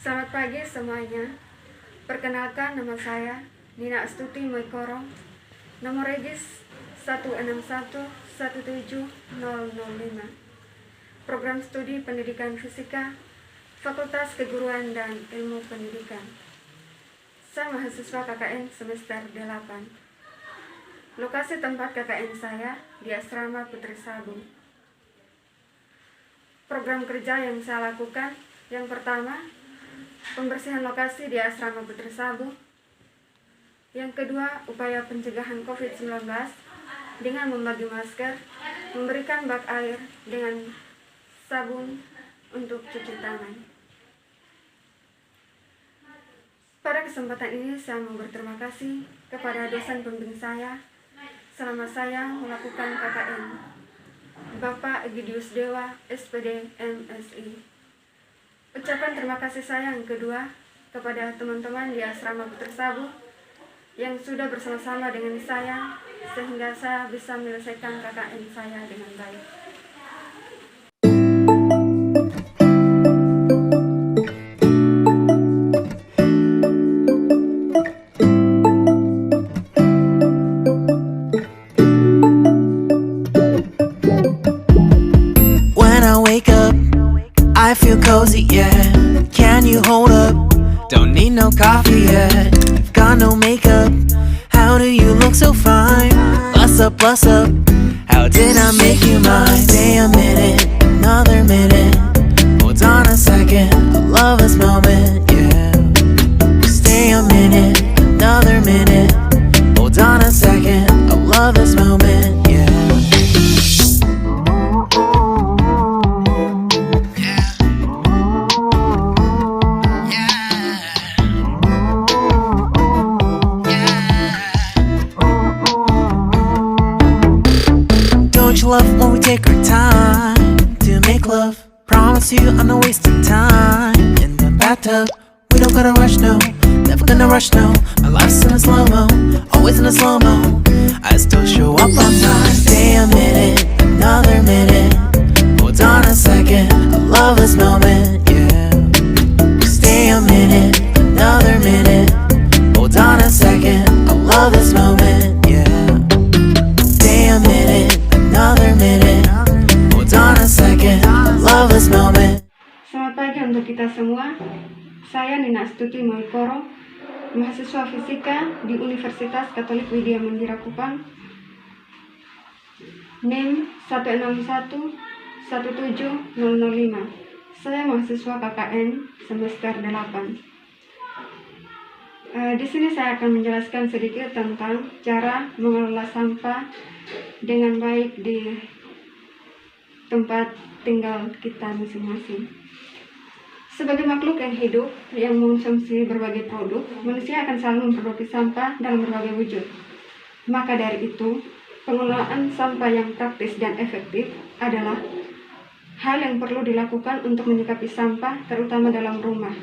Selamat pagi semuanya. Perkenalkan, nama saya Nina Astuti Moikoro. Nomor regis 161-17005. Program studi Pendidikan Fisika, Fakultas Keguruan dan Ilmu Pendidikan. Saya mahasiswa KKN semester 8. Lokasi tempat KKN saya di Asrama Putri Sabu. Program kerja yang saya lakukan, yang pertama, pembersihan lokasi di Asrama Putri Sabu. Yang kedua, upaya pencegahan COVID-19 dengan membagi masker, memberikan bak air dengan sabun untuk cuci tangan. Pada kesempatan ini saya mau berterima kasih kepada dosen pembimbing saya selama saya melakukan KKN, Bapak Egidius Dewa, SPD, MSI. Ucapan terima kasih saya yang kedua kepada teman-teman di Asrama Putri Sabu yang sudah bersama-sama dengan saya sehingga saya bisa menyelesaikan KKN saya dengan baik. When I wake up, I feel cozy, yeah. Can you hold up? Don't need no coffee yet. Got no makeup. How do you look so fine? Bust up, bust up. How did I make you mine? Stay a minute, another minute. Hold on a second, I love this moment, yeah. Stay a minute, another minute. Hold on a second, I love this moment, yeah. Don't you love when we take our time to make love? Promise you I'm not wasting time in the bathtub. We don't gotta rush, no, never gonna rush, no. My life's in a slow-mo, always in a slow-mo. I still show up on time. Stay a minute, another minute. Hold on a second, I love this moment, yeah. Stay a minute, another minute. Hold on a second, I love this moment, yeah. Stay a minute, another minute. Hold on a second, I love this moment. Selamat pagi untuk kita semua. Saya Nina Astuti Moikoro, mahasiswa fisika di Universitas Katolik Widya Mandira Kupang. NIM 161-17005. Saya mahasiswa KKN semester 8. Di sini saya akan menjelaskan sedikit tentang cara mengelola sampah dengan baik di tempat tinggal kita masing-masing. Sebagai makhluk yang hidup yang mengonsumsi berbagai produk, manusia akan selalu memproduksi sampah dalam berbagai wujud. Maka dari itu, pengelolaan sampah yang praktis dan efektif adalah hal yang perlu dilakukan untuk menyikapi sampah, terutama dalam rumah.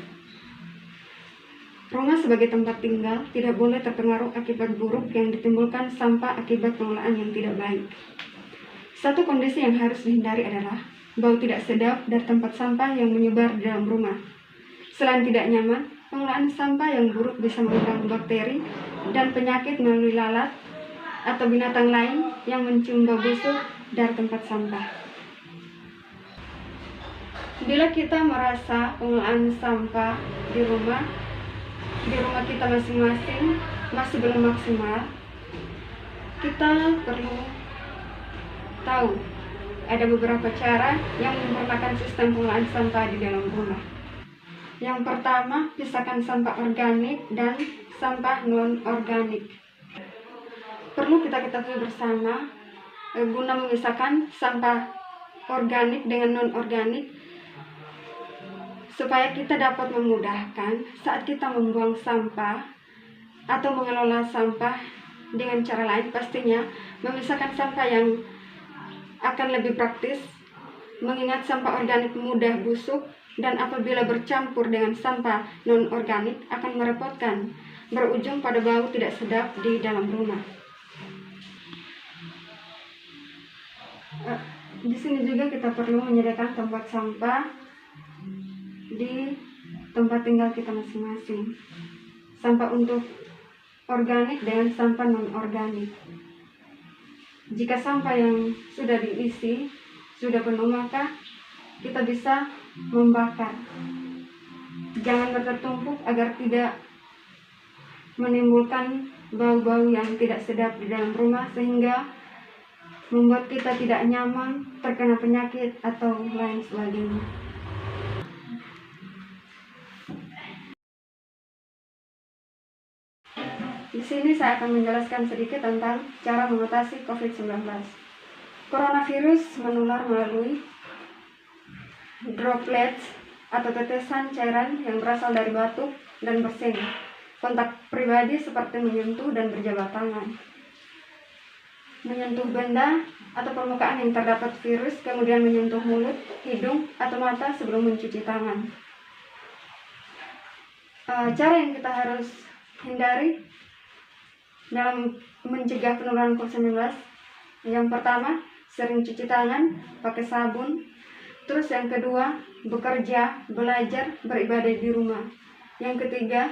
Rumah sebagai tempat tinggal tidak boleh terpengaruh akibat buruk yang ditimbulkan sampah akibat pengelolaan yang tidak baik. Satu kondisi yang harus dihindari adalah bau tidak sedap dari tempat sampah yang menyebar di dalam rumah. Selain tidak nyaman, pengelolaan sampah yang buruk bisa mengundang bakteri dan penyakit melalui lalat atau binatang lain yang mencium bau busuk dari tempat sampah. Bila kita merasa pengelolaan sampah di rumah kita masing-masing masih belum maksimal, kita perlu tahu ada beberapa cara yang menyempurnakan sistem pengelolaan sampah di dalam rumah. Yang pertama, pisahkan sampah organik dan sampah non-organik. Perlu kita ketahui bersama guna memisahkan sampah organik dengan non-organik supaya kita dapat memudahkan saat kita membuang sampah atau mengelola sampah dengan cara lain. Pastinya memisahkan sampah yang akan lebih praktis, mengingat sampah organik mudah busuk dan apabila bercampur dengan sampah non-organik akan merepotkan, berujung pada bau tidak sedap di dalam rumah. Di sini juga kita perlu menyediakan tempat sampah di tempat tinggal kita masing-masing. Sampah untuk organik dengan sampah non-organik. Jika sampah yang sudah diisi sudah penuh, maka kita bisa membakar. Jangan bertumpuk agar tidak menimbulkan bau-bau yang tidak sedap di dalam rumah, sehingga membuat kita tidak nyaman, terkena penyakit atau lain sebagainya. Di sini saya akan menjelaskan sedikit tentang cara mengatasi COVID-19. Coronavirus menular melalui droplets atau tetesan cairan yang berasal dari batuk dan bersin, kontak pribadi seperti menyentuh dan berjabat tangan, menyentuh benda atau permukaan yang terdapat virus, kemudian menyentuh mulut, hidung, atau mata sebelum mencuci tangan. Cara yang kita harus hindari dalam mencegah penularan COVID-19, yang pertama, sering cuci tangan pakai sabun. Terus yang kedua, bekerja, belajar, beribadah di rumah. Yang ketiga,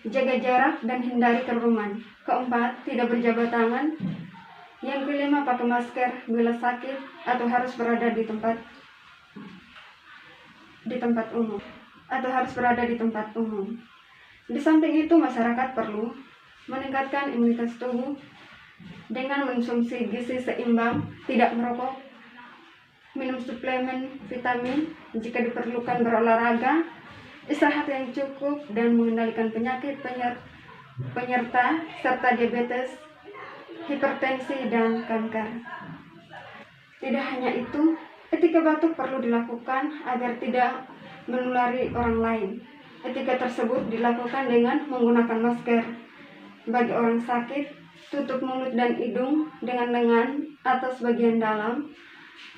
jaga jarak dan hindari kerumun. Keempat, tidak berjabat tangan. Yang kelima, pakai masker bila sakit atau harus berada di tempat umum. Di samping itu, masyarakat perlu meningkatkan imunitas tubuh dengan mengonsumsi gizi seimbang, tidak merokok, minum suplemen vitamin, jika diperlukan berolahraga, istirahat yang cukup, dan mengendalikan penyakit penyerta serta diabetes, hipertensi, dan kanker. Tidak hanya itu, etika batuk perlu dilakukan agar tidak menulari orang lain. Etika tersebut dilakukan dengan menggunakan masker. Bagi orang sakit, tutup mulut dan hidung dengan lengan atau sebagian dalam.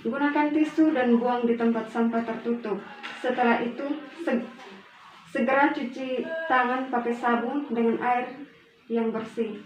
Gunakan tisu dan buang di tempat sampah tertutup. Setelah itu, segera cuci tangan pakai sabun dengan air yang bersih.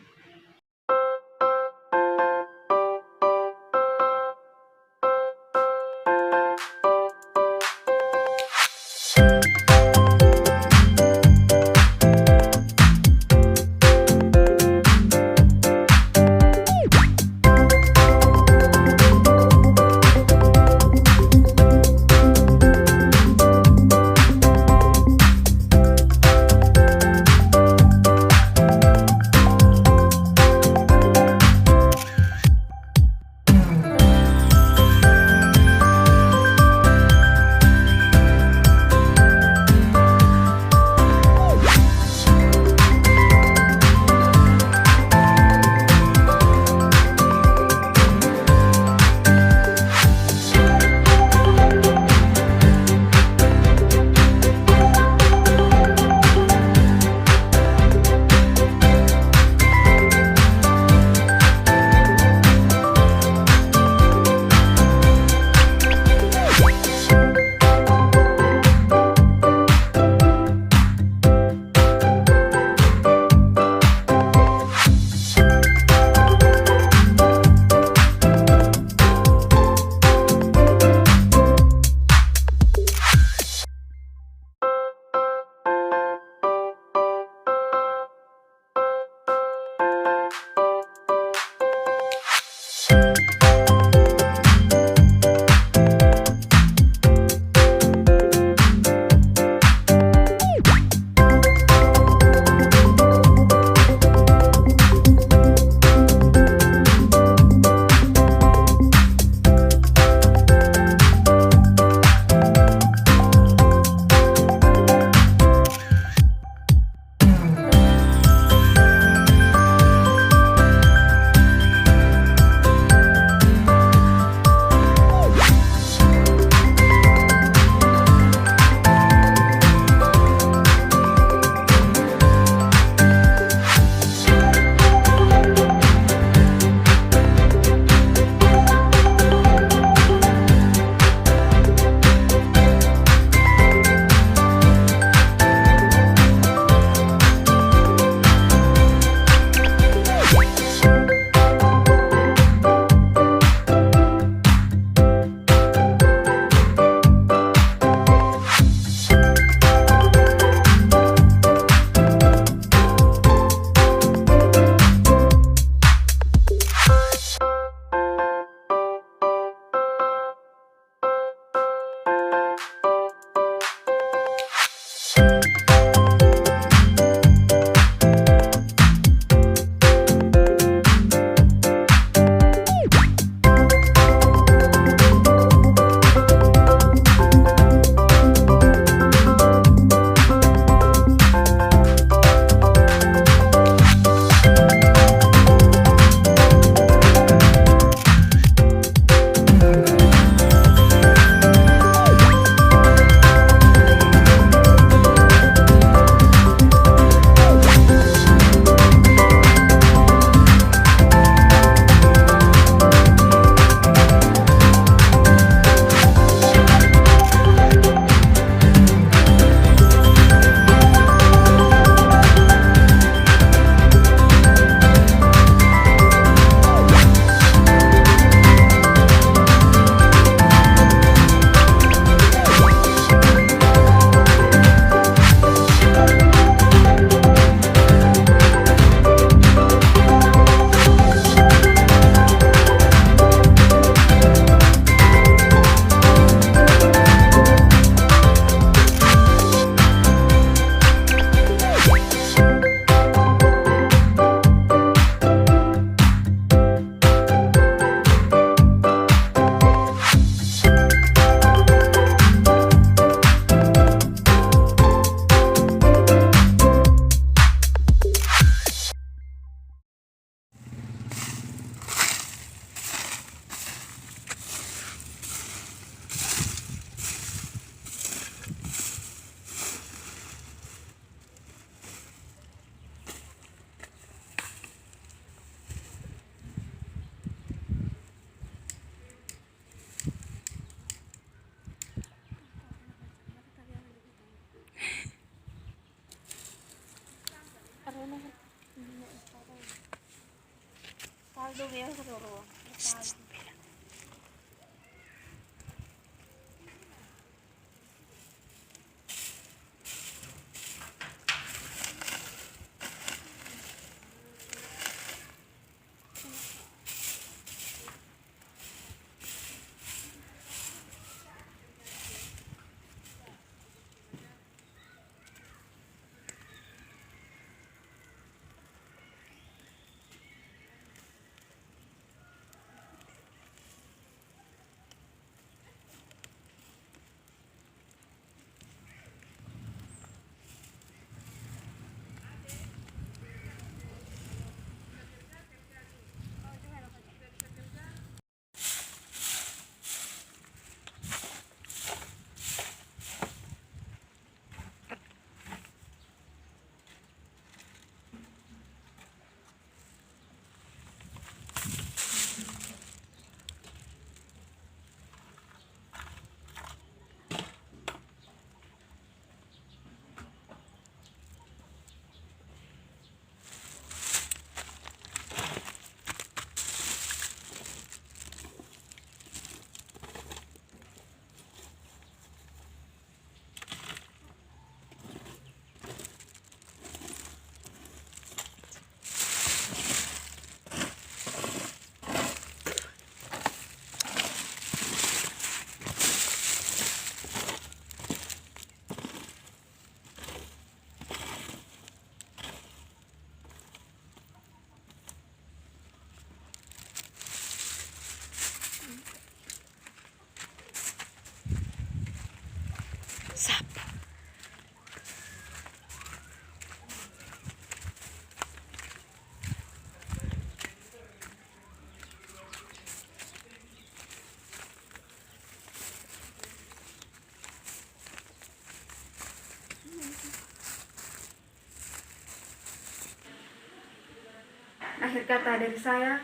Akhir kata dari saya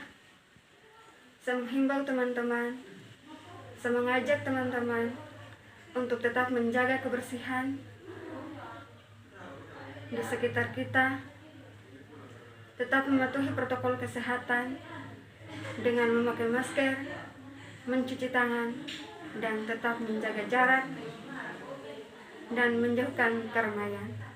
menghimbau teman-teman, mengajak teman-teman untuk tetap menjaga kebersihan di sekitar kita, tetap mematuhi protokol kesehatan dengan memakai masker, mencuci tangan, dan tetap menjaga jarak dan menjauhkan keramaian.